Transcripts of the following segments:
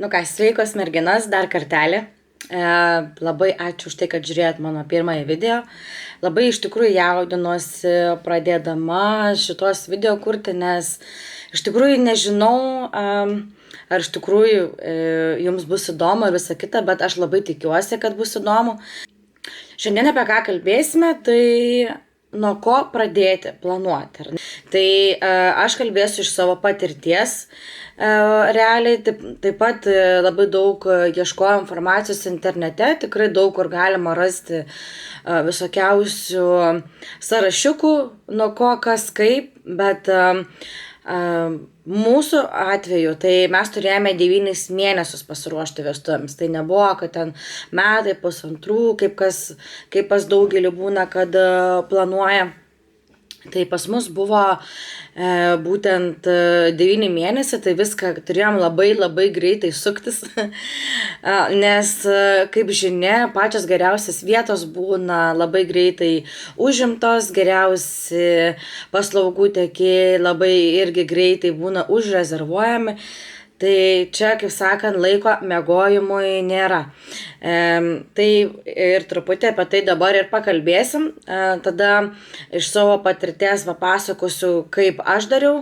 Nu ką, sveikos merginas, dar kartelį. Labai ačiū už tai, kad žiūrėjot mano pirmąjį video. Labai iš tikrųjų jaudinuosi pradėdama šitos video kurti, nes iš tikrųjų nežinau, ar iš tikrųjų jums bus įdomu ir visa kita, bet aš labai tikiuosi, kad bus įdomu. Šiandien apie ką kalbėsime, tai nuo ko pradėti planuoti. Tai aš kalbėsiu iš savo patirties. Realiai taip pat labai daug ieškojau informacijos internete, tikrai daug kur galima rasti visokiausių sąrašiukų, nuo ko kas kaip, bet mūsų atveju tai mes turėjome 9 mėnesius pasiruošti vestuvėms. Tai nebuvo, kad ten metai, pusantrų, kaip pas daugelį būna, kad planuoja. Tai pas mus buvo būtent 9 mėnesiai, tai viską turėjom labai greitai suktis, nes, kaip žinia, pačios geriausias vietos būna labai greitai užimtos, geriausi paslaugų tiekėjai labai irgi greitai būna užrezervuojami. Tai čia, kaip sakant, laiko miegojimui nėra. Tai ir truputį apie tai dabar ir pakalbėsim. Tada iš savo patirties papasakosiu, kaip aš dariau,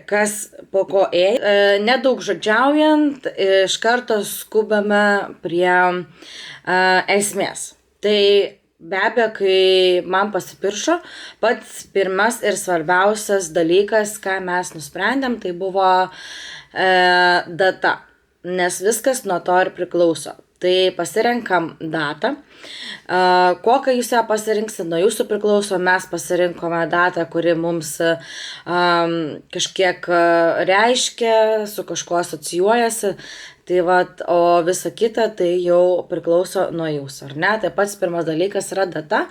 kas po ko ėjo. Nedaug žodžiaujant, iš karto skubame prie esmės. Tai be abejo, kai man pasipiršo, pats pirmas ir svarbiausias dalykas, ką mes nusprendėm, tai buvo data, nes viskas nuo to ir priklauso. Tai pasirenkam datą. Kokią jūs ją pasirinksit, nuo jūsų priklauso. Mes pasirinkome datą, kuri mums kažkiek reiškia, su kažkuo asocijuojasi. Tai vat, o visa kita tai jau priklauso nuo jūsų, ar ne? Tai pats pirmas dalykas yra data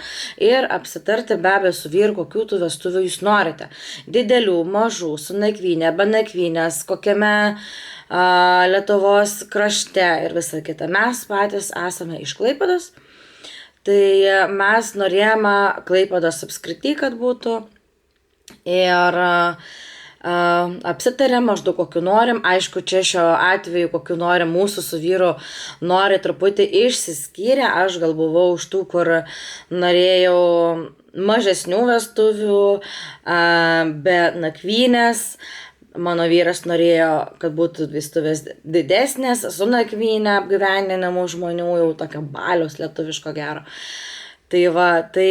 ir apsitarti be abejo su vyru, kokių tų vestuvių jūs norite. Didelių, mažų, su nakvynė, be nakvynės, kokiame Lietuvos krašte ir visa kita. Mes patys esame iš Klaipėdos, tai mes norėjome Klaipėdos apskrity, kad būtų ir apsitarėm maždaug kokiu norim. Aišku, čia šiuo atveju kokiu norim mūsų su vyru nori truputį išsiskyrę. Aš gal buvau už tų, kur norėjau mažesnių vestuvių, be nakvynės. Mano vyras norėjo, kad būtų vestuvės didesnės, su nakvynė, apgyvendinamų žmonių, jau tokio baliaus lietuviško gero. Tai va, tai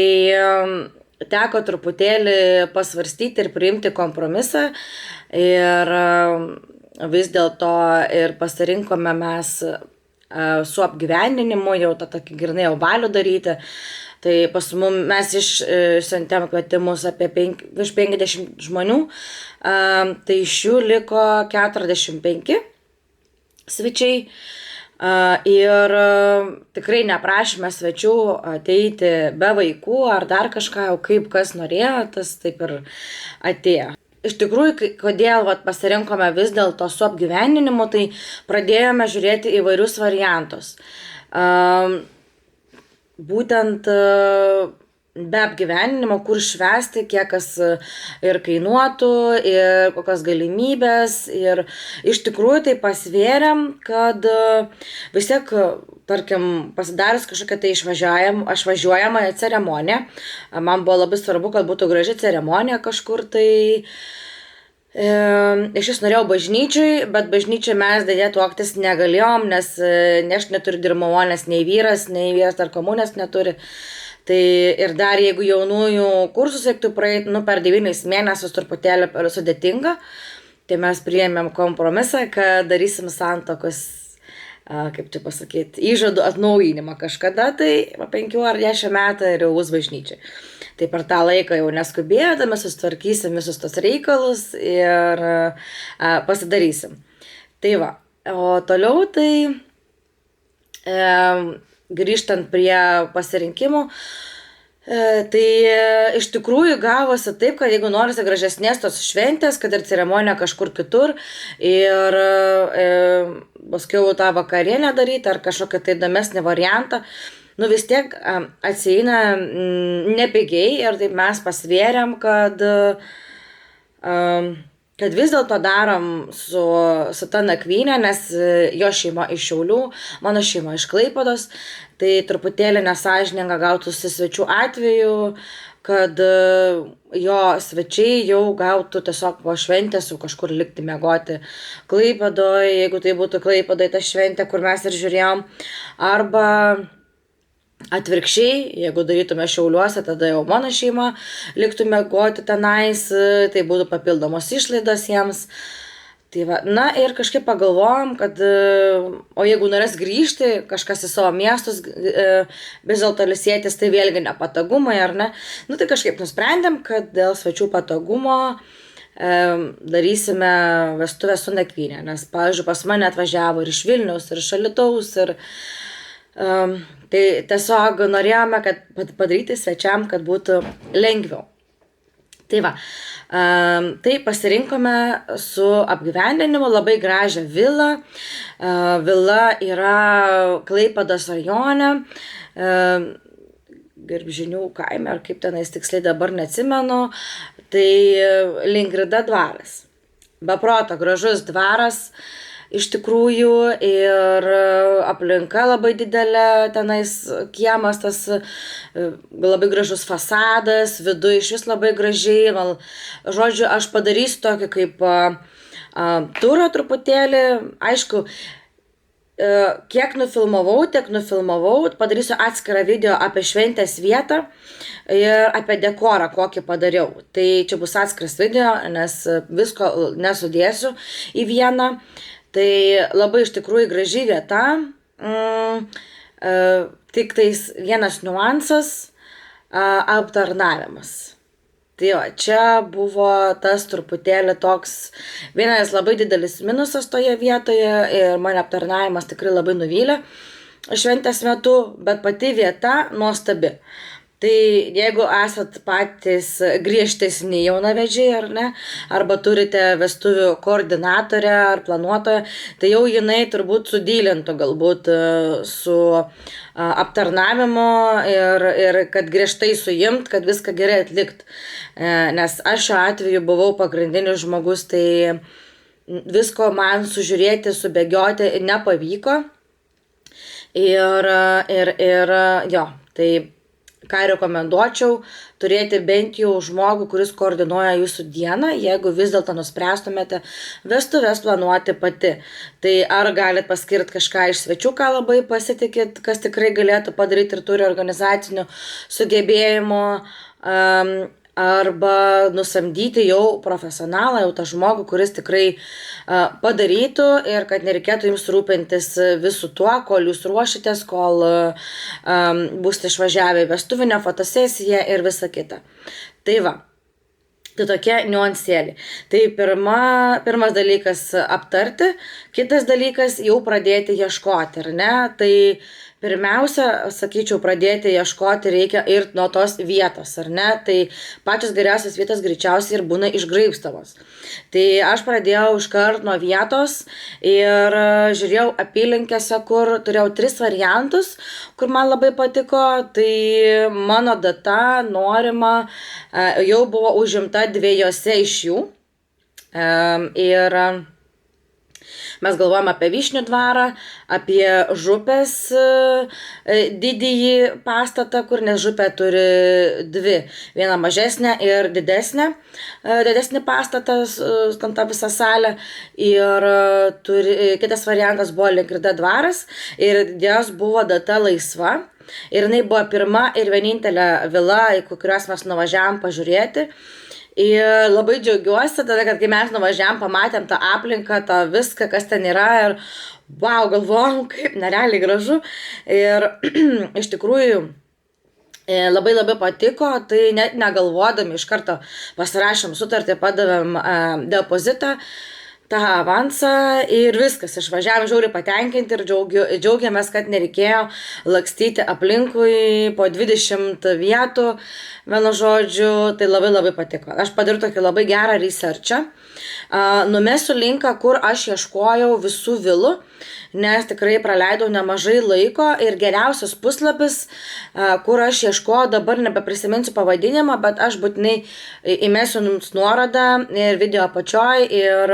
teko truputėlį pasvarstyti ir priimti kompromisą ir vis dėlto ir pasirinkome mes su apgyvendinimu jau tą tokį grynai jau balių daryti. Tai pas mes išsiuntėm kvietimus apie virš 50 žmonių, tai iš jų liko 45 svečiai. Ir tikrai neprašėme svečių ateiti be vaikų ar dar kažką, jau kaip kas norėjo, tas taip ir atėjo. Iš tikrųjų, kodėl pasirinkome vis dėlto su apgyvendinimu, tai pradėjome žiūrėti įvairius variantus. Būtent be apgyvendinimo, kur švęsti, kiek kas ir kainuotų, ir kokios galimybės. Ir iš tikrųjų tai pasvėrėm, kad vis tiek, tarkim, pasidarius kažkokią tai išvažiuojamąją ceremoniją. Man buvo labai svarbu, kad būtų graži ceremonija kažkur tai. Iš vis norėjau bažnyčiai, bet bažnyčiai mes dėja tuoktis negalėjom, nes aš neturiu dirmamonės, nei vyras dar komunės neturi. Tai ir dar jeigu jaunųjų kursus reiktų praeiti, per 9 mėnesius truputėlį sudėtinga, tai mes priėmėm kompromisą, kad darysim santuokos, kaip čia pasakyti, įžadų atnaujinimą kažkada, tai 5 ar 10 metų ir jau bus bažnyčiai. Tai per tą laiką jau neskubėdami susitvarkysim visus tos reikalus ir pasidarysim. Tai va, o toliau tai grįžtant prie pasirinkimų, tai iš tikrųjų gavosi taip, kad jeigu norisi gražesnės tos šventės, kad ir ceremonija kažkur kitur ir paskiau tą vakarienę daryti ar kažkokią tai įdomesnį variantą, vis tiek atsieina nepigiai ir taip mes pasvėrėm, kad kad vis dėlto darom su ta nakvynė, nes jo šeima iš Šiaulių, mano šeima iš Klaipėdos, tai truputėlį nesąžininga gautųsi svečių atveju, kad jo svečiai jau gautų tiesiog po šventės jau kažkur likti miegoti Klaipėdoje, jeigu tai būtų Klaipėdoje ta šventė, kur mes ir žiūrėjom, arba atvirkščiai, jeigu darytume Šiauliuose, tada jau mano šeima liktų miegoti tenais, tai būtų papildomos išlaidos jiems. Tai va, na ir kažkaip pagalvojom, kad o jeigu norės grįžti kažkas į savo miestus, vis dėlto ilsėtis, tai vėlgi nepatogumai, ar ne? Nu tai kažkaip nusprendėm, kad dėl svečių patogumo darysime vestuvės su nakvynė, nes, pavyzdžiui, pas mane atvažiavo ir iš Vilniaus, ir iš Alytaus, ir tai tiesiog norėjome, kad padaryti svečiam, kad būtų lengviau. Tai va, tai pasirinkome su apgyvendinimu labai gražią vilą. Vila yra Klaipėdos rajone, Gerbžinių kaime, ar kaip tenais tiksliai dabar neatsimenu, tai Lingrida dvaras. Be proto gražus dvaras. Iš tikrųjų ir aplinka labai didelė, tenais kiemas, tas labai gražus fasadas, viduje iš vis labai gražiai. Žodžiu, aš padarysiu tokį kaip turą truputėlį, aišku, kiek nufilmavau, padarysiu atskirą video apie šventės vietą ir apie dekorą, kokį padariau. Tai čia bus atskiras video, nes visko nesudėsiu į vieną. Tai labai iš tikrųjų graži vieta, tik tais vienas niuansas - aptarnavimas. Tai jo, čia buvo tas truputėlį toks vienas labai didelis minusas toje vietoje ir mane aptarnavimas tikrai labai nuvylė šventės metu, bet pati vieta nuostabi. Tai jeigu esat patys griežtesni jaunavedžiai, ar ne, arba turite vestuvių koordinatorę ar planuotoją, tai jau jinai turbūt sudylintų galbūt su aptarnavimu ir kad griežtai suimt, kad viską gerai atlikt. Nes aš šiuo atveju buvau pagrindinis žmogus, tai visko man sužiūrėti, subėgioti nepavyko. Ir jo, tai ką rekomenduočiau, turėti bent jau žmogų, kuris koordinuoja jūsų dieną, jeigu vis dėlto nuspręstumėte vestuves planuoti pati. Tai ar galit paskirti kažką iš svečių, ką labai pasitikit, kas tikrai galėtų padaryti ir turi organizacinių sugebėjimų, arba nusamdyti jau profesionalą, jau tą žmogų, kuris tikrai padarytų ir kad nereikėtų jums rūpintis visų tuo, kol jūs ruošitės, kol būsite išvažiavę į vestuvinę fotosesiją ir visa kita. Tai va, tai tokie niuansėliai. Tai pirmas dalykas aptarti, kitas dalykas jau pradėti ieškoti, ar ne? Tai pirmiausia, sakyčiau, pradėti ieškoti reikia ir nuo tos vietos, ar ne? Tai pačios geriausios vietos greičiausiai ir būna išgraibstamos. Tai aš pradėjau iškart nuo vietos ir žiūrėjau apylinkėse, kur turėjau 3 variantus, kur man labai patiko. Tai mano data norima jau buvo užimta 2 iš jų. Ir mes galvojam apie Vyšnių dvarą, apie Župės didįjį pastatą, kur nes Župė turi 2. Vieną mažesnę ir didesnę. Didesnį pastatą, tą visą salę. Ir kitas variantas buvo Lingrida dvaras ir jos buvo data laisva. Ir jinai buvo pirma ir vienintelė vila, į kurios mes nuvažiavom pažiūrėti. Ir labai džiaugiuosi tada, kad kai mes nuvažiavom, pamatėm tą aplinką, tą viską, kas ten yra ir wow, galvojom, kaip nerealiai gražu. Ir iš tikrųjų labai patiko, tai net negalvodami iš karto pasirašėm sutartį, padavėm depozitą, tą avansą ir viskas, išvažiavom žiauriai patenkinti ir džiaugiamės, kad nereikėjo lakstyti aplinkui po 20 vietų, vienu žodžiu, tai labai patiko. Aš padariau tokį labai gerą researchą Numesiu linką, kur aš ieškojau visų vilų, nes tikrai praleidau nemažai laiko ir geriausias puslapis, kur aš ieškojau, dabar nebeprisiminsiu pavadinimą, bet aš būtinai įmesiu jums nuorodą ir video apačioj ir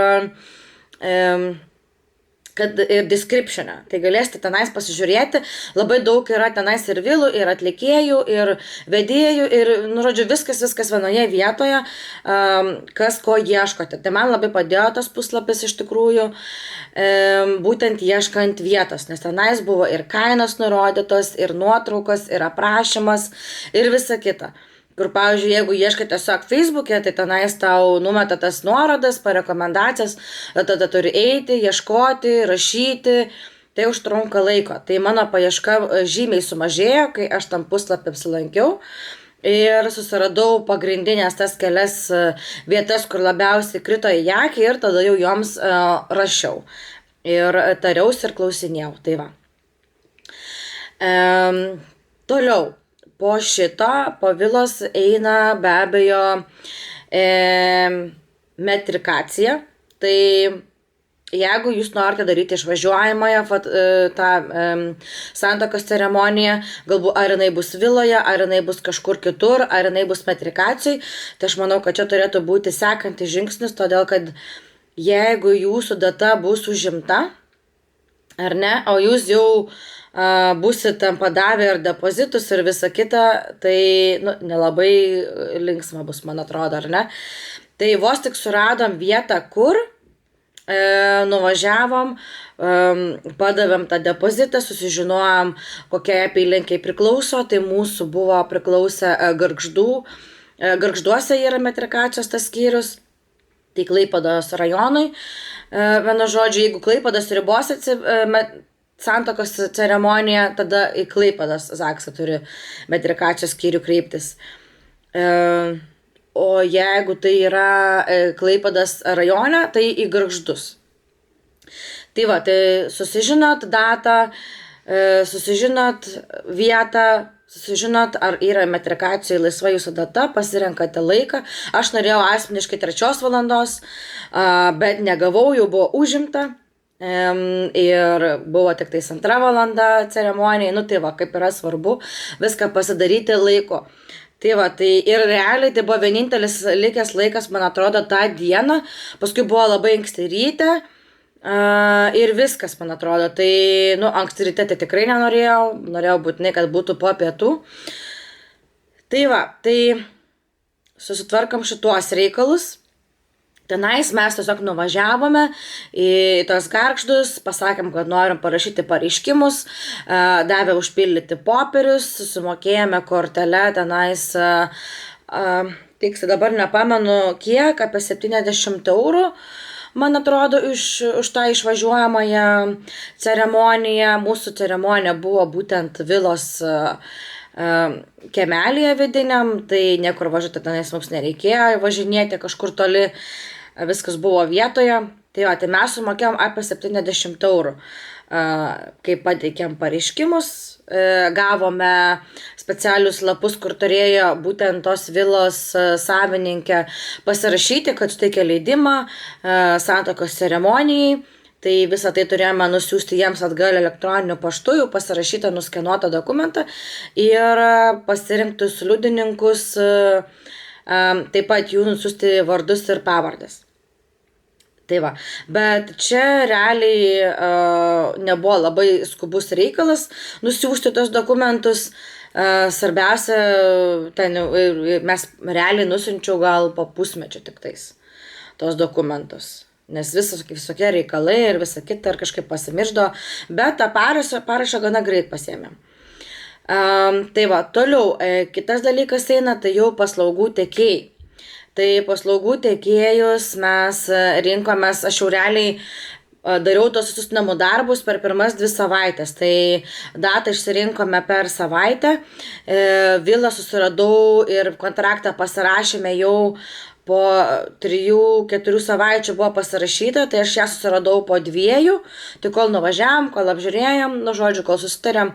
description'e. Tai galėsite tenais pasižiūrėti. Labai daug yra tenais ir vilų, ir atlikėjų, ir vedėjų, ir, žodžiu, viskas vienoje vietoje, kas ko ieškote. Tai man labai padėjo tas puslapis iš tikrųjų, būtent ieškant vietos, nes tenais buvo ir kainos nurodytos, ir nuotraukos, ir aprašymas, ir visa kita. Kur, pavyzdžiui, jeigu ieškai tiesiog Facebook'e, tai tenais tau numeta tas nuorodas, rekomendacijas, tada turi eiti, ieškoti, rašyti, tai užtrunka laiko. Tai mano paieška žymiai sumažėjo, kai aš tam puslapį apsilankiau ir susiradau pagrindinės tas kelias vietas, kur labiausiai krito į akį ir tada jau joms rašiau. Ir tariausi ir klausinėjau. Tai va. Toliau. Po šito, po vilos eina be abejo metrikacija. Tai jeigu jūs norite daryti išvažiuojamąją santuokos ceremoniją, galbūt ar jinai bus viloje, ar jinai bus kažkur kitur, ar jinai bus metrikacijai, tai aš manau, kad čia turėtų būti sekantis žingsnis, todėl kad jeigu jūsų data bus užimta, ar ne, o jūs jau būsit tam padavę ir depozitus ir visa kita, tai nelabai linksma bus, man atrodo, ar ne. Tai vos tik suradom vietą, kur nuvažiavom, padavėm tą depozitą, susižinojom, kokiai apylinkiai priklauso, tai mūsų buvo priklausę Gargžduose yra metrikacijos tas skyrius, tai Klaipėdos rajonui. Vienu žodžiu, jeigu Klaipėdos ribose santuokos ceremonija, tada į Klaipėdos zaksą turi metrikacijos skyrių kreiptis. O jeigu tai yra Klaipėdos rajone, tai į Gargždus. Tai va, tai susižinot datą, susižinot vietą, susižinot, ar yra metrikacijai laisva jūsų data, pasirenkate laiką. Aš norėjau asmeniškai 3 valandos, bet negavau, jau buvo užimta. Ir buvo tik tais 2 valanda ceremonijai, tai va, kaip yra svarbu viską pasidaryti laiko. Tai va, tai ir realiai tai buvo vienintelis likęs laikas, man atrodo, tą dieną, paskui buvo labai anksti ryte ir viskas, man atrodo, tai, anksti ryte tai tikrai norėjau būtinai, kad būtų po pietų. Tai va, tai susitvarkam šituos reikalus. Tenais mes tiesiog nuvažiavome į tos Gargždus, pasakėm, kad norim parašyti pareiškimus, davė užpildyti popierius, susimokėjome kortelę tenais, tiksliai dabar nepamenu kiek, apie 70 eurų, man atrodo, už tą išvažiuojamąją ceremoniją. Mūsų ceremonija buvo būtent vilos kiemelėje vidiniam, tai niekur važiuoti tenais mums nereikėjo važinėti kažkur toli. Viskas buvo vietoje, tai mes sumokėjom apie 70 eurų. Kai pateikėm pareiškimus, gavome specialius lapus, kur turėjo būtent tos vilos savininkė pasirašyti, kad suteikia leidimą santuokos ceremonijai. Tai visą tai turėjome nusiųsti jiems atgal elektroniniu paštu, jau pasirašytą, nuskenuotą dokumentą ir pasirinktus liudininkus, taip pat jų nusiųsti vardus ir pavardės. Tai va, bet čia realiai nebuvo labai skubus reikalas nusiųsti tos dokumentus. Svarbiausia, mes realiai nusiunčiau gal po pusmečio tik tais tos dokumentus. Nes visokie reikalai ir visa kita ir kažkaip pasimiršdavo, bet tą parašą gana greit pasiėmėm. Tai va, toliau, kitas dalykas eina, tai jau paslaugų tiekėjai. Tai paslaugų tiekėjus mes rinkomės, aš jau realiai dariau tos visus namų darbus per pirmas 2 savaitės. Tai datą išsirinkome per savaitę, vilą susiradau ir kontraktą pasirašėme jau po 3-4 savaičių buvo pasirašyta, tai aš ją susiradau po 2, tai kol nuvažiavam, kol apžiūrėjom, kol susitarėm.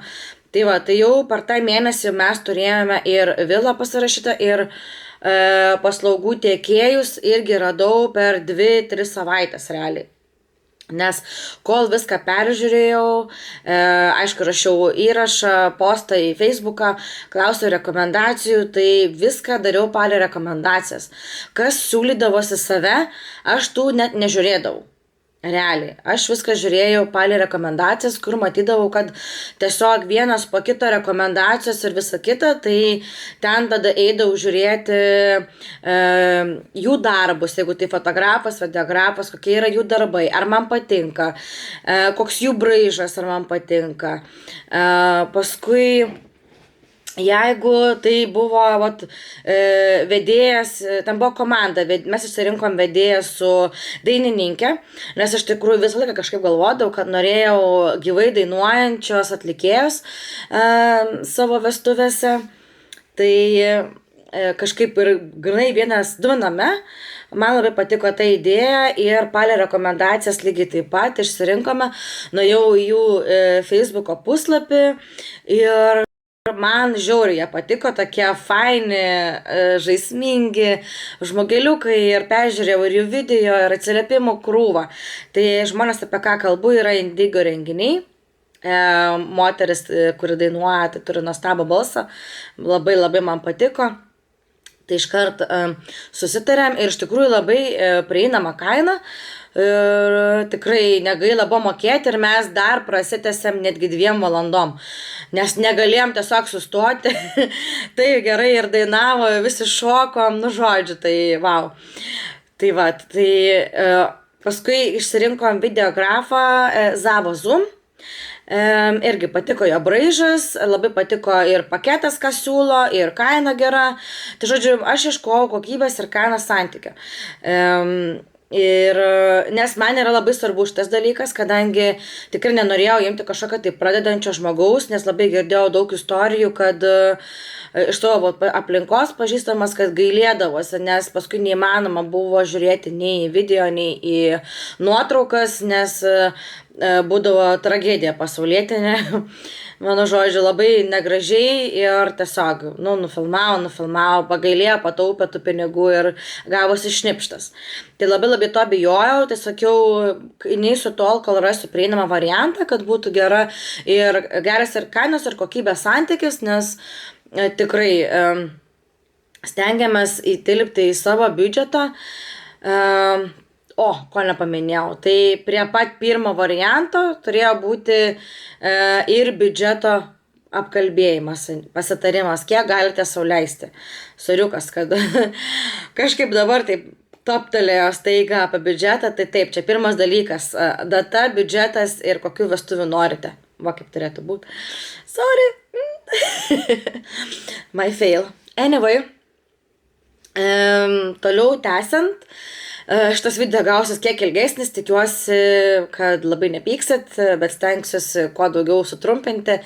Tai va, tai jau per tą mėnesį mes turėjome ir vilą pasirašytą, ir paslaugų tiekėjus irgi radau per 2-3 savaitės realiai. Nes kol viską peržiūrėjau, aišku, rašiau įrašą, postą į Facebooką, klausiau rekomendacijų, tai viską dariau palei rekomendacijas. Kas siūlydavosi save, aš tų net nežiūrėdavau. Realiai, aš viską žiūrėjau palei rekomendacijas, kur matydavau, kad tiesiog vienas po kito rekomendacijos ir visa kita, tai ten tada eidavau žiūrėti jų darbus, jeigu tai fotografas, videografas, kokie yra jų darbai, ar man patinka, koks jų braižas, ar man patinka. Paskui jeigu tai buvo vedėjas, ten buvo komanda, mes išsirinkom vedėją su dainininkė, nes aš tikrųjų visą laiką kažkaip galvodavau, kad norėjau gyvai dainuojančios atlikėjos savo vestuvėse, tai kažkaip ir grinai 1-2 name, man labai patiko ta idėja ir palei rekomendacijas lygiai taip pat išsirinkome, nuėjau į jų Facebooko puslapį ir man žiauriai jie patiko, tokie faini, žaismingi žmogeliukai ir peržiūrėjau ir jų video, ir atsiliepimų krūvą. Tai žmonės, apie ką kalbu, yra Indigo renginiai. Moteris, kuri dainuoja, tai turi nuostabų balsą, labai man patiko. Tai iškart susitarėm ir iš tikrųjų labai prieinama kaina. Ir tikrai negaila buvo mokėti ir mes dar prasitęsėm netgi 2 valandom, nes negalėjom tiesiog sustoti. Tai gerai ir dainavo, visi šokom, žodžiu, tai wow. Tai va, tai paskui išsirinkom videografą Zavo Zoom. Irgi patiko jo braižas, labai patiko ir paketas, ką siūlo, ir kaina gera. Tai žodžiu, aš ieškojau kokybės ir kainos santykio. Ir nes man yra labai svarbu šitas dalykas, kadangi tikrai nenorėjau imti kažkokio tai pradedančio žmogaus, nes labai girdėjau daug istorijų, kad iš savo aplinkos pažįstamas, kad gailėdavosi, nes paskui neįmanoma buvo žiūrėti nei į video, nei į nuotraukas, nes būdavo tragedija pasaulietinė, mano žodžiu, labai negražiai ir tiesiog, nufilmavo, pagailėjo, pataupė tų pinigų ir gavosi šnipštas. Tai labai to bijojau, tai sakiau, neįsiu tol, kol rasiu prieinamą variantą, kad būtų geras ir kainos ir kokybės santykis, nes tikrai stengiamės įtilpti į savo biudžetą. Ko nepaminėjau, tai prie pat pirmo varianto turėjo būti ir biudžeto apkalbėjimas, pasitarimas, kiek galite sau leisti. Soriukas, kad kažkaip dabar taip toptelėjo staiga apie biudžetą, tai taip, čia pirmas dalykas, data, biudžetas ir kokių vestuvių norite. Va, kaip turėtų būti. Sorry. My fail. Anyway, toliau tęsiant, šitas video gausis kiek ilgesnis, tikiuosi, kad labai nepyksit, bet stengsiuosi kuo daugiau sutrumpinti.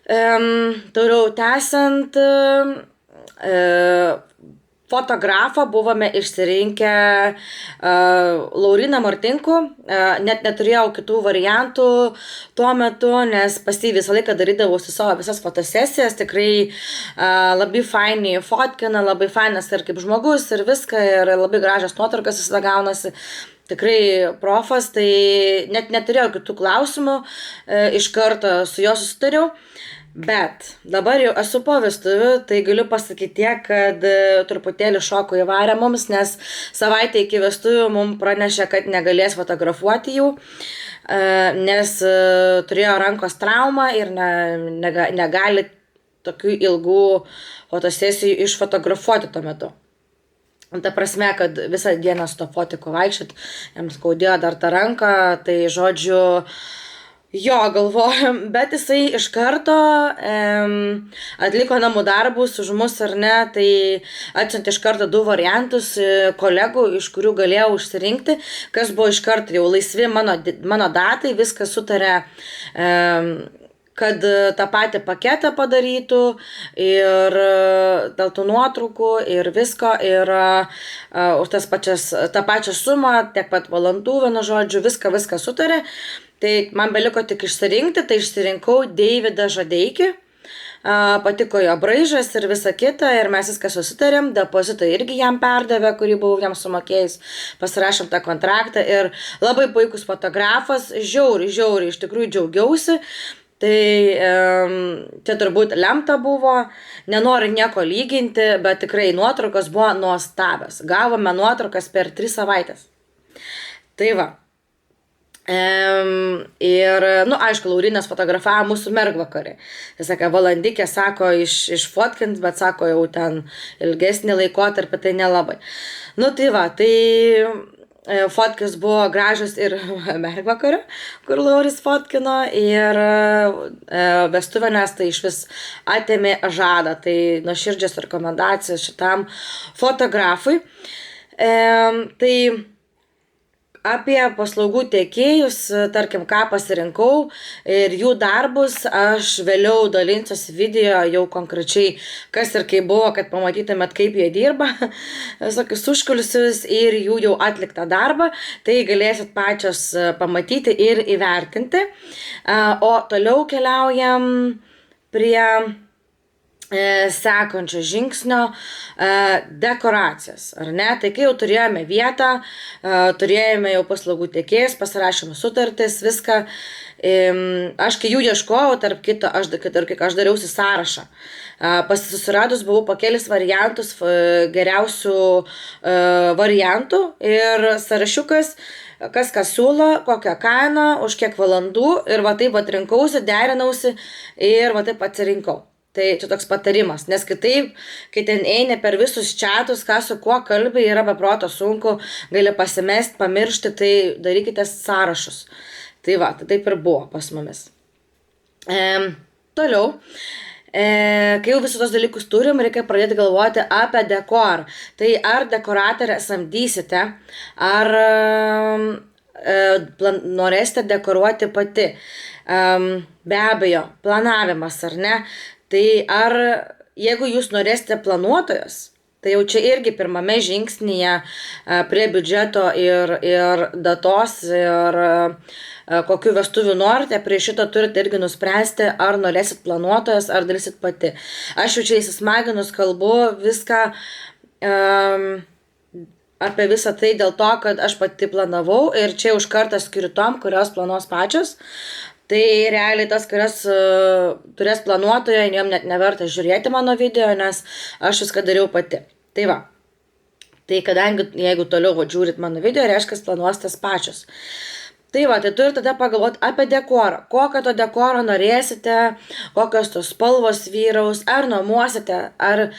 Toliau tęsiant, fotografą buvome išsirinkę Lauryną Martinkų, net neturėjau kitų variantų tuo metu, nes pas jį visą laiką darydavausi savo visas fotosesijas, tikrai labai fainiai fotkina, labai fainas ir kaip žmogus ir viską, ir labai gražios nuotraukas visada gaunasi. Tikrai profas, tai net neturėjau kitų klausimų, iš karto su juo susitariau. Bet dabar jau esu po vestuvių, tai galiu pasakyti tiek, kad truputėlį šoko įvarė mums, nes savaitę iki vestuvių mums pranešė, kad negalės fotografuoti jų, nes turėjo rankos traumą ir negali tokių ilgų fotosesijų išfotografuoti tuo metu. Ta prasme, kad visą dieną su to fotiku vaikščiot, jam skaudėjo dar tą ranką, tai žodžiu, jo, galvojom, bet jisai iš karto atliko namų darbus už mus ar ne, tai atsiuntė iš karto 2 variantus kolegų, iš kurių galėjau išsirinkti, kas buvo iš karto jau laisvi mano datai, viską sutarė, kad tą patį paketą padarytų ir dėl tų nuotraukų ir visko, ir už tą pačią sumą, tiek pat valandų, vienu žodžiu, viską sutarė. Tai man beliko tik išsirinkti, tai išsirinkau Deividą Žadeikį. patiko jo braižas ir visa kita, ir mes viską susitarėm, depozitą irgi jam perdavė, kurį buvau jam sumokėjus, pasirašėm tą kontraktą ir labai puikus fotografas, žiauriai, iš tikrųjų džiaugiausi. Tai čia turbūt lemta buvo, nenoriu nieko lyginti, bet tikrai nuotraukos buvo nuostabios. Gavome nuotraukas per 3 savaitės. Tai va. Ir, aišku, Laurinas fotografavo mūsų mergvakarį. Jis sakė, valandikė, sako, išfotkint, bet sako, jau ten ilgesnį laikotarpį, tai nelabai. Tai va, tai fotkės buvo gražios ir mergvakario, kur Lauris fotkino, ir vestuvinės tai iš vis atėmė žadą. Tai nuoširdžios rekomendacijos šitam fotografui. Tai apie paslaugų tiekėjus, tarkim, ką pasirinkau ir jų darbus, aš vėliau dalinsiuosi video jau konkrečiai, kas ir kaip buvo, kad pamatytumėt, kaip jie dirba, visokius užkulisius ir jų jau atliktą darbą, tai galėsit pačios pamatyti ir įvertinti. O toliau keliaujam prie sekančio žingsnio dekoracijos, ar ne? Tai kai jau turėjome vietą, turėjome jau paslaugų tiekėjus, pasirašėme sutartis, viską. Aš kai jų ieškojau, tarp kito, aš dariausi sąrašą. Susiradus buvau po kelis variantus, geriausių variantų ir sąrašiukas, kas siūlo, kokią kainą, už kiek valandų, ir va taip atrinkausi, derinausi ir va taip atsirinkau. Tai čia toks patarimas, nes kitaip, kai ten eini per visus čiatus, ką su kuo kalbi, yra beproto sunku, gali pasimesti, pamiršti, tai darykite sąrašus. Tai va, tai taip ir buvo pas mumis. Toliau, kai jau visus tos dalykus turim, reikia pradėti galvoti apie dekorą. Tai ar dekoratorę samdysite, ar norėsite dekoruoti pati. Be abejo, planavimas, ar ne? Tai ar jeigu jūs norėsite planuotojos, tai jau čia irgi pirmame žingsnyje prie biudžeto ir datos ir kokių vestuvių norite, prie šito turite irgi nuspręsti, ar norėsit planuotojas, ar darysit pati. Aš jau čia įsismaginus kalbu viską apie visą tai dėl to, kad aš pati planavau ir čia už kartą skiriu tom, kurios planuos pačios. Tai realiai tas, kurios turės planuotoją, jom net neverta žiūrėti mano video, nes aš viską dariau pati. Tai va. Tai kadangi, jeigu toliau žiūrit mano video, reiškia, planuositės pačios. Tai va, tai turite tada pagalvoti apie dekorą. Kokio to dekoro norėsite, kokios tos spalvos vyraus, ar nuomuosite, ar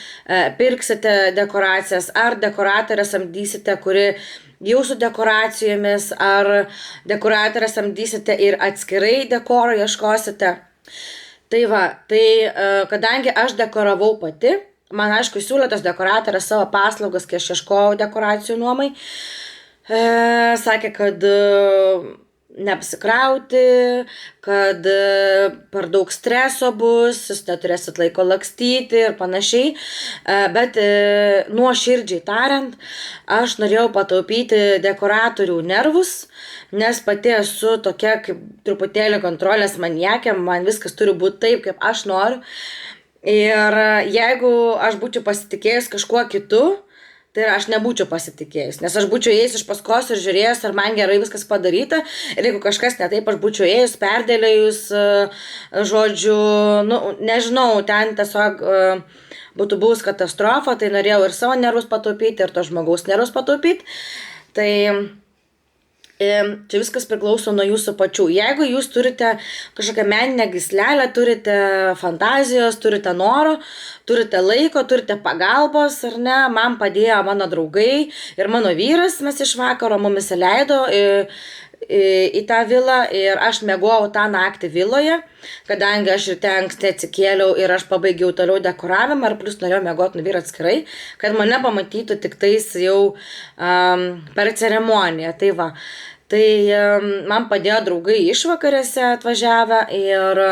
pirksite dekoracijas, ar dekoratorę samdysite, kuri jau su dekoracijomis, ar dekoratorę samdysite ir atskirai dekoro ieškosite. Tai va, tai kadangi aš dekoravau pati, man aišku siūlė tos dekoratorės savo paslaugas, kai aš ieškojau dekoracijų nuomai, sakė, kad neapsikrauti, kad per daug streso bus, jūs neturėsit laiko lakstyti ir panašiai, bet nuoširdžiai tariant, aš norėjau pataupyti dekoratorių nervus, nes pati esu tokia kaip truputėlį kontrolės maniakė, man viskas turi būti taip, kaip aš noriu, ir jeigu aš būčiau pasitikėjus kažkuo kitu, tai aš nebūčiau pasitikėjus, nes aš būčiau ėjus iš paskos ir žiūrėjus, ar man gerai viskas padaryta, ir jeigu kažkas ne taip, aš būčiau ėjus, perdėlėjus, žodžiu, nežinau, ten tiesiog būtų buvus katastrofa, tai norėjau ir savo nervus pataupyti, ir to žmogaus nervus pataupyti, tai čia viskas priklauso nuo jūsų pačių. Jeigu jūs turite kažkokią meninę gyslelę, turite fantazijos, turite noro, turite laiko, turite pagalbos, ar ne, man padėjo mano draugai ir mano vyras, mes iš vakaro mumis įleido į tą vilą ir aš miegojau tą naktį viloje, kadangi aš ryte anksti atsikėliau ir aš pabaigiau toliau dekoravimą ir plus norėjau miegoti nuo vyro atskirai, kad mane pamatytų tik tais jau per ceremoniją. Tai va, tai man padėjo draugai išvakarėse atvažiavę ir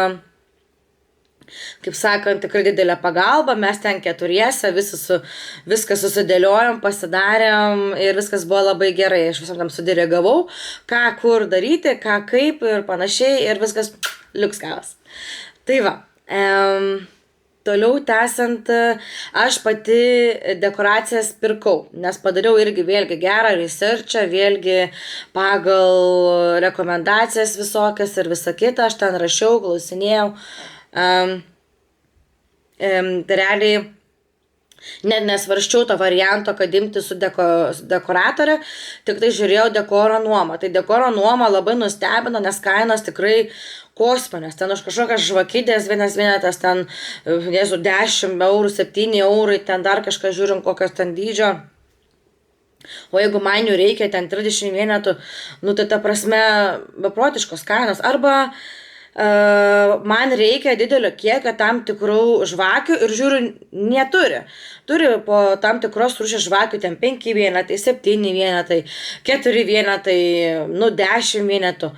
kaip sakant, tikrai didelė pagalba, mes ten keturiese, viską susidėliojom, pasidarėm ir viskas buvo labai gerai, aš visam tam sudirigavau, ką kur daryti, ką kaip ir panašiai ir viskas liuks gavas. Tai va, Toliau tęsiant, aš pati dekoracijas pirkau, nes padariau irgi vėlgi gerą researchą, vėlgi pagal rekomendacijas visokias ir visą kitą, aš ten rašiau, klausinėjau. Tai realiai net nesvarščiau to varianto, kad imti su dekoratorė, tik tai žiūrėjau dekoro nuomą. Tai dekoro nuoma labai nustebino, nes kainos tikrai kosminės. Ten už kažkokias žvakidės vienas vienetas, ten, nežinau, 10 eurų, 7 eurai, ten dar kažką žiūrim, kokios ten dydžio. O jeigu man jų reikia, ten 30 vienetų, nu tai ta prasme beprotiškos kainos. Arba man reikia didelio kiekio tam tikrų žvakių ir žiūriu, neturi. Turi po tam tikros rūšės žvakių, ten 5 vienetai, 7 vienetai, 4 vienetai, nu 10 vienetų.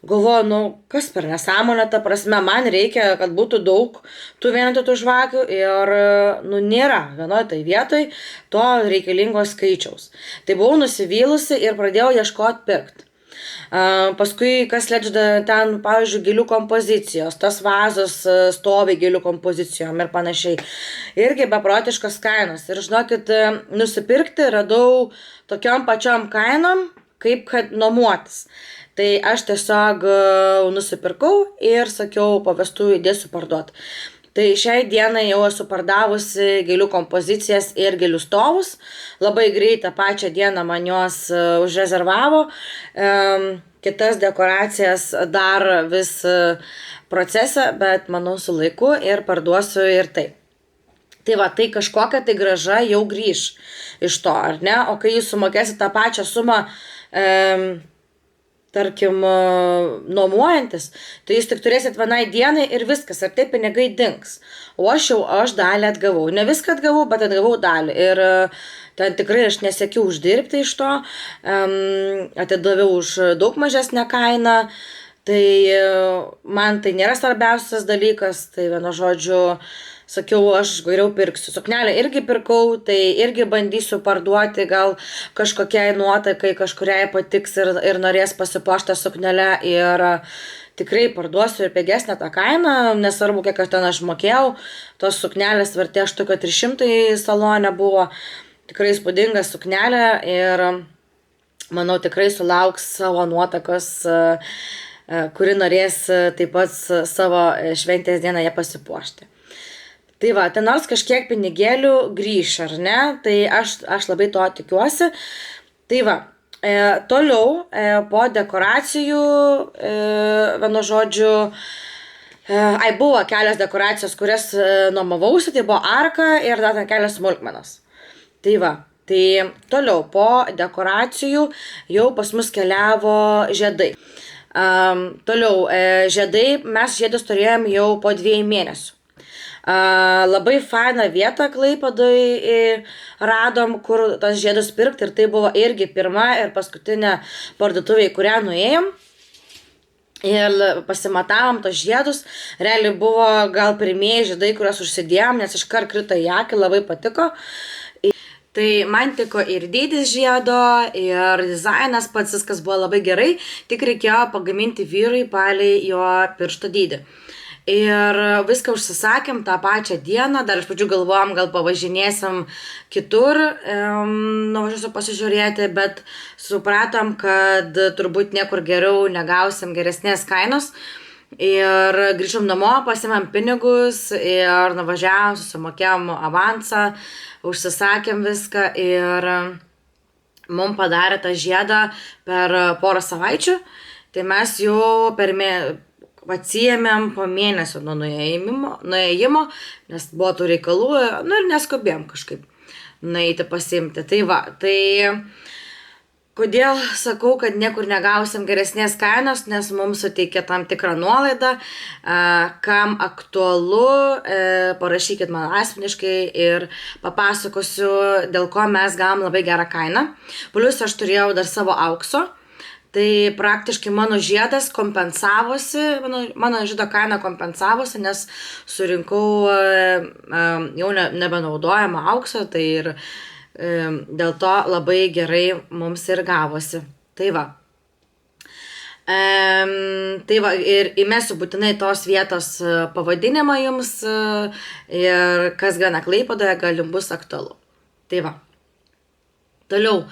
Galvoju, nu kas per nesąmonę, ta prasme, man reikia, kad būtų daug tų vienetų tų žvakių ir, nu, nėra vienoje tai vietoj to reikalingo skaičiaus. Tai buvau nusivylusi ir pradėjau ieškoti pirkti. Paskui, kas liečia ten, pavyzdžiui, gėlių kompozicijos, tas vazos stovi gėlių kompozicijom ir panašiai. Irgi beprotiškos kainos. Ir žinokit, nusipirkti radau tokiom pačiom kainom, kaip kad nuomotis. Tai aš tiesiog nusipirkau ir sakiau, po vestuvių įdėsiu parduoti. Tai šiai dienai jau esu pardavusi gėlių kompozicijas ir gėlių stovus. Labai greitai pačią dieną man juos užrezervavo. Kitas dekoracijas dar vis procese, bet manau su laiku ir parduosiu ir tai. Tai va, tai kažkokia tai grąža jau grįž iš to, ar ne? O kai jūs sumokėsite tą pačią sumą, tarkim, nuomojantis, tai jūs tik turėsit vienai dienai ir viskas, ir taip pinigai dings. O aš dalį atgavau. Ne viską atgavau, bet atgavau dalį. Ir ten tikrai aš nesiekiau uždirbti iš to, atidaviau už daug mažesnę kainą. Tai man tai nėra svarbiausias dalykas, tai vienu žodžiu, sakiau, aš geriau pirksiu. Suknelę irgi pirkau, tai irgi bandysiu parduoti, gal kažkokiai nuotaikai, kažkuriai patiks ir norės pasipuošti suknelę ir tikrai parduosiu ir pigesnę tą kainą, nesvarbu, kiek aš ten aš mokėjau, tos suknelės vertė 300 salone buvo, tikrai įspūdinga suknelė ir manau tikrai sulauks savo nuotakos, kuri norės taip pat savo šventės dieną ją pasipuošti. Tai va, tai nors kažkiek pinigėlių grįš, ar ne, tai aš labai to tikiuosi. Tai va, toliau po dekoracijų, vienu žodžiu, buvo kelios dekoracijos, kurias nuomavausi, tai buvo arka ir dar ten kelios smulkmenos. Tai va, tai toliau po dekoracijų jau pas mus keliavo žiedai. Toliau, žiedai, mes žiedus turėjom jau po 2 mėnesių. Labai fainą vietą Klaipėdoj radom, kur tos žiedus pirkti ir tai buvo irgi pirma ir paskutinė parduotuvė, į kurią nuėjom. Ir pasimatavom tos žiedus, realiai buvo gal pirmieji žiedai, kuriuos užsidėjom, nes iškart krito į akį, labai patiko. Tai man tiko ir dydis žiedo, ir dizainas pats, viskas buvo labai gerai, tik reikėjo pagaminti vyrui palei jo piršto dydį. Ir viską užsisakėm tą pačią dieną, dar iš pradžių galvojom, gal pavažinėsim kitur, nuvažiuosiu pasižiūrėti, bet supratom, kad turbūt niekur geriau negausim geresnės kainos. Ir grįžom namo, pasimėm pinigus ir nuvažiavom, susimokėjom avansą, užsisakėm viską ir mum padarė tą žiedą per porą savaičių. Tai mes jau atsiėmėm po mėnesio nuo nuėjimo, nes buvo tų reikalų, nu ir neskubėjom kažkaip nueiti pasiimti. Tai va, tai kodėl sakau, kad niekur negausim geresnės kainos, nes mums suteikė tam tikrą nuolaidą, kam aktualu, parašykit man asmeniškai ir papasakosiu, dėl ko mes gavom labai gerą kainą. Plius aš turėjau dar savo aukso. Tai praktiškai mano žiedas kompensavosi, mano žiedo kaina kompensavosi, nes surinkau jau nebenaudojamą auksą, tai ir dėl to labai gerai mums ir gavosi. Tai va. Tai va, ir įmesiu būtinai tos vietos pavadinimą jums ir kas gana Klaipėdoje gal jums bus aktualu. Tai va. Toliau,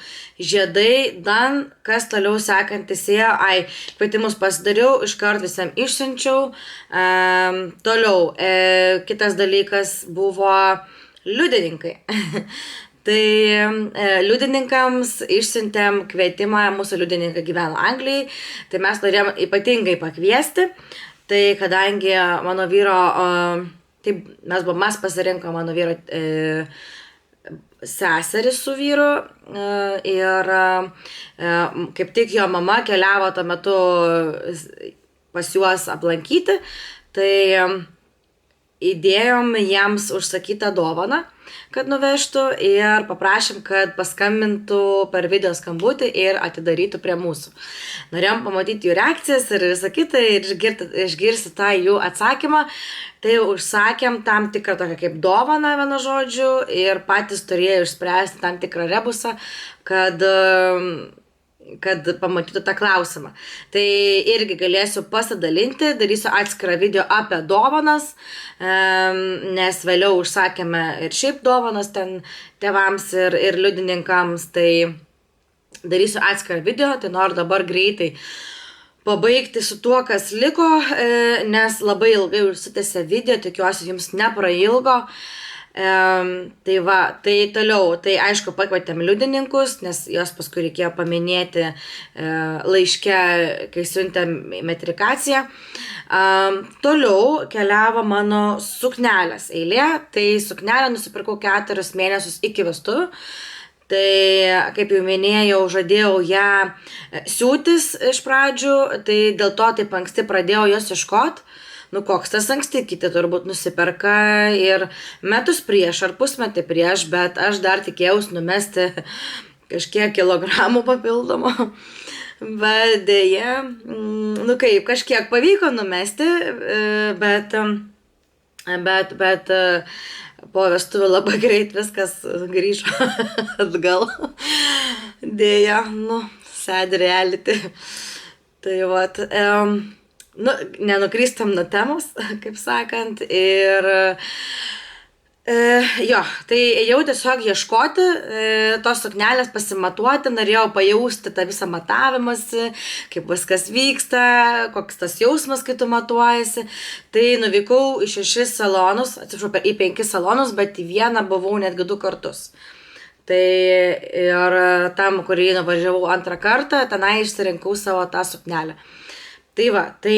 žiedai, dan, kas toliau sekantis ėjo, kvietimus pasidariau, iškart visam išsiunčiau. Toliau, kitas dalykas buvo liudininkai. Tai liudininkams išsiuntėm kvietimą, mūsų liudininkai gyveno Anglijai, tai mes norėjom ypatingai pakviesti, tai kadangi mano vyro, tai mes pasirinkom mano vyro seserį su vyru ir kaip tik jo mama keliavo tuo metu pas juos aplankyti, tai įdėjom jiems užsakytą dovaną, kad nuvežtų ir paprašėm, kad paskambintų per video skambutį ir atidarytų prie mūsų. Norėjom pamatyti jų reakcijas ir visą kitą ir išgirsti tą jų atsakymą. Tai užsakėm tam tikrą tokią kaip dovaną, vienu žodžiu, ir patys turėjo išspręsti tam tikrą rebusą, kad pamatytų tą klausimą. Tai irgi galėsiu pasidalinti, darysiu atskirą video apie dovanas, nes vėliau užsakėme ir šiaip dovanas ten tėvams ir liudininkams, tai darysiu atskirą video, tai noriu dabar greitai pabaigti su tuo, kas liko, nes labai ilgai užsitęsė video, tikiuosi jums neprailgo. Tai va, tai toliau, tai aišku pakvietėm liudininkus, nes jos paskui reikėjo paminėti laiške, kai siuntėm metrikaciją. Toliau keliavo mano suknelės eilė, tai suknelę nusipirkau 4 mėnesius iki vestuvių. Tai, kaip jau minėjau, žadėjau ją siūtis iš pradžių, tai dėl to taip anksti pradėjau jos ieškoti. Nu, koks tas anksti, kiti turbūt nusiperka ir metus prieš ar pusmetį prieš, bet aš dar tikėjausi numesti kažkiek kilogramų papildomo. Bet dėja, nu kaip, kažkiek pavyko numesti, bet po vestuvių labai greit viskas grįžo atgal. Dėja, nu, sad reality. Tai vat, nenukrystam nuo temos, kaip sakant, ir jo, tai ėjau tiesiog ieškoti tos suknelės, pasimatuoti, norėjau pajausti tą visą matavimąsi, kaip viskas vyksta, koks tas jausmas, kai tu matuojasi. Tai nuvykau į 6 salonus, atsiprašau, į 5 salonus, bet į vieną buvau netgi 2 kartus. Tai ir tam, kurį nuvažiavau 2 kartą, tenai išsirinkau savo tą suknelę. Tai va, tai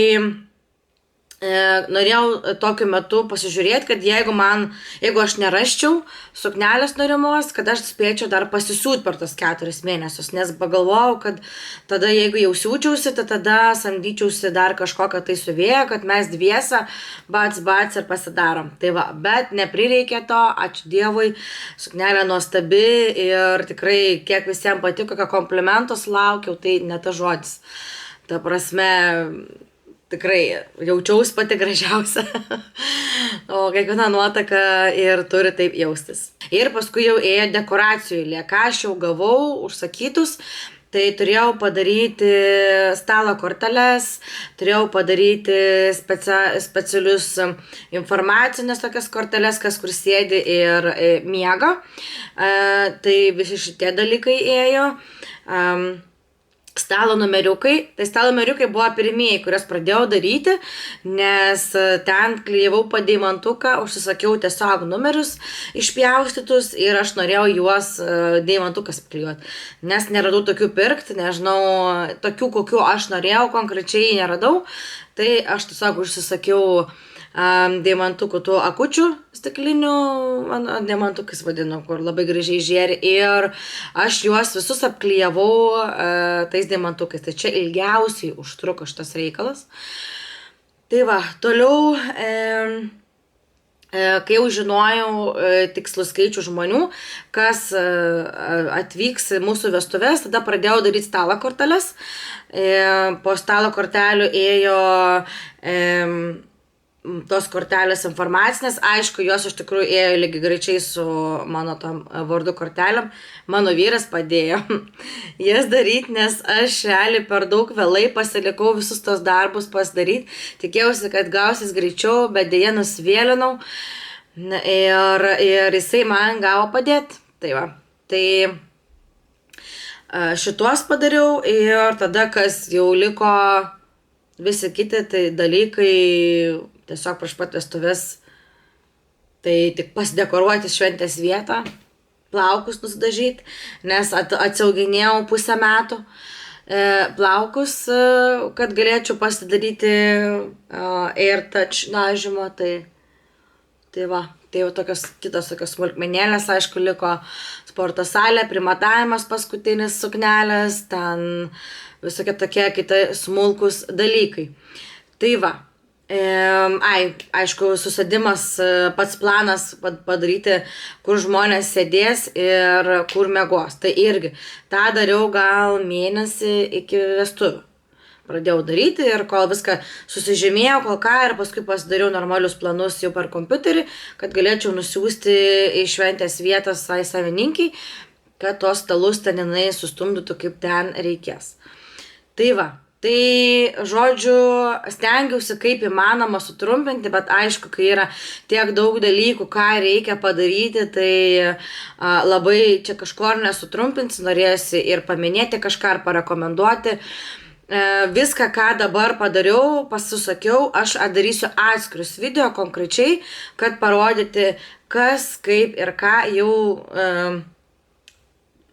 norėjau tokiu metu pasižiūrėti, kad jeigu aš nerasčiau suknelės norimos, kad aš spėčiau dar pasisiūt per tos 4 mėnesius, nes pagalvojau, kad tada jeigu jau siūčiausi, tai tada samdyčiausi dar kažkokią tai siuvėją, kad mes dviese bats ir pasidarom. Tai va, bet neprireikė to, ačiū Dievui, suknelė nuostabi ir tikrai kiek visiems patiko, kokio komplimento sulaukiau, tai ne tas žodis. Ta prasme, tikrai jaučiausi pati gražiausia, o kiekviena nuotaka ir turi taip jaustis. Ir paskui jau ėjo dekoracijų eilė, ką aš jau gavau užsakytus, tai turėjau padaryti stalo korteles, turėjau padaryti specialius informacinės tokias korteles, kas kur sėdi ir miega, tai visi šitie dalykai ėjo. Stalo numeriukai. Tai stalo numeriukai buvo pirmieji, kuriuos pradėjau daryti, nes ten klijavau padeimantuką, užsisakiau tiesiog numerius išpjaustytus ir aš norėjau juos deimantukas klijuoti. Nes neradau tokių pirkti, nežinau, tokių, kokių aš norėjau, konkrečiai neradau. Tai aš tiesiog užsisakiau deimantukų tų akučių stiklinių, deimantukais vadinu, kur labai gražiai žėri, ir aš juos visus apklijavau tais deimantukais. Tai čia ilgiausiai užtruko šitas reikalas. Tai va, toliau, kai jau žinojau tikslų skaičių žmonių, kas atvyks į mūsų vestuves, tada pradėjau daryti stalo korteles. Po stalo kortelių ėjo tos kortelės informacinės, aišku, jos iš tikrųjų ėjo lygiai greičiai su mano tom vardų kortelėm, mano vyras padėjo jas daryti, nes aš realiai per daug vėlai pasilikau visus tos darbus pasidaryti, tikėjausi, kad gausis greičiau, bet dėja nusivėlinau ir jisai man gavo padėti, tai va, tai šituos padariau ir tada, kas jau liko visi kiti tai dalykai, tiesiog prieš pat vestuves, tai tik pasidekoruoti šventės vietą, plaukus nusidažyti, nes atsiauginėjau pusę metų plaukus, kad galėčiau pasidaryti AirTouch dažymo, tai va, tai jau tokios kitos tokios smulkmenėlės, aišku, liko sporto salė, primatavimas paskutinis suknelės, ten visokie tokie kiti smulkus dalykai. Tai va, aišku, susėdimas, pats planas padaryti, kur žmonės sėdės ir kur miegos. Tai irgi, tą dariau gal mėnesį iki vestuvių. Pradėjau daryti ir kol viską susižymėjau, kol ką, ir paskui pasidariau normalius planus jau per kompiuterį, kad galėčiau nusiųsti į šventės vietą savininkiai, kad tos stalus ten jinai sustumdytų, kaip ten reikės. Tai va, tai žodžiu, stengiausi kaip įmanoma sutrumpinti, bet aišku, kai yra tiek daug dalykų, ką reikia padaryti, tai labai čia kažko ir nesutrumpinsi, norėjusi ir paminėti kažką, ar parekomenduoti. Viską, ką dabar padariau, pasisakiau, aš darysiu atskirius video konkrečiai, kad parodyti, kas, kaip ir ką jau,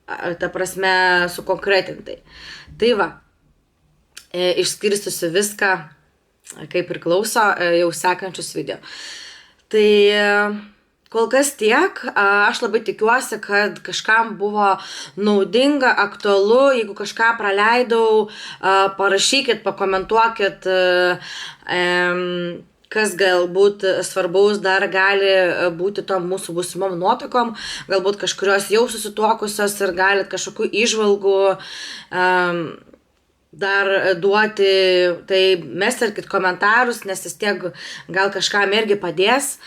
ta prasme, sukonkretintai. Tai va. Išskirstusi viską, kaip priklauso, jau sekančius video. Tai kol kas tiek, aš labai tikiuosi, kad kažkam buvo naudinga, aktualu, jeigu kažką praleidau, parašykit, pakomentuokit, kas galbūt svarbaus dar gali būti tom mūsų būsimom nuotaikom, galbūt kažkurios jau susituokusios ir galit kažkokių įžvalgų dar duoti, tai mestelkit komentarus, nes vis tiek gal kažkam irgi padės.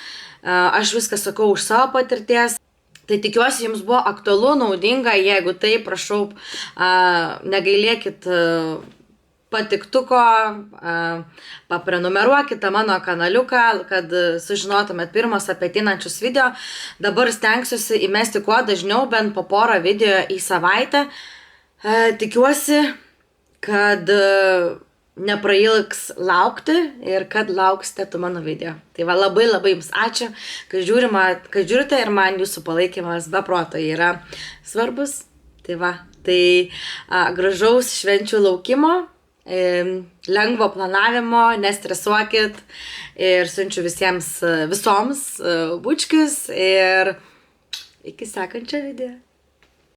Aš viską sakau už savo patirties. Tai tikiuosi jums buvo aktualu, naudinga, jeigu tai, prašau, negailėkit patiktuko, paprenumeruokite mano kanaliuką, kad sužinotumėt pirmas apie ateinančius video. Dabar stengsiuosi įmesti kuo dažniau, bent po porą video į savaitę. Tikiuosi, kad neprailgs laukti ir kad lauksite tu mano video. Tai va, labai jums ačiū, kad žiūrite ir man jūsų palaikymas be proto yra svarbus. Tai va, tai gražaus švenčių laukimo, lengvo planavimo, nestresuokit ir siunčiu visoms bučkius ir iki sekančio video.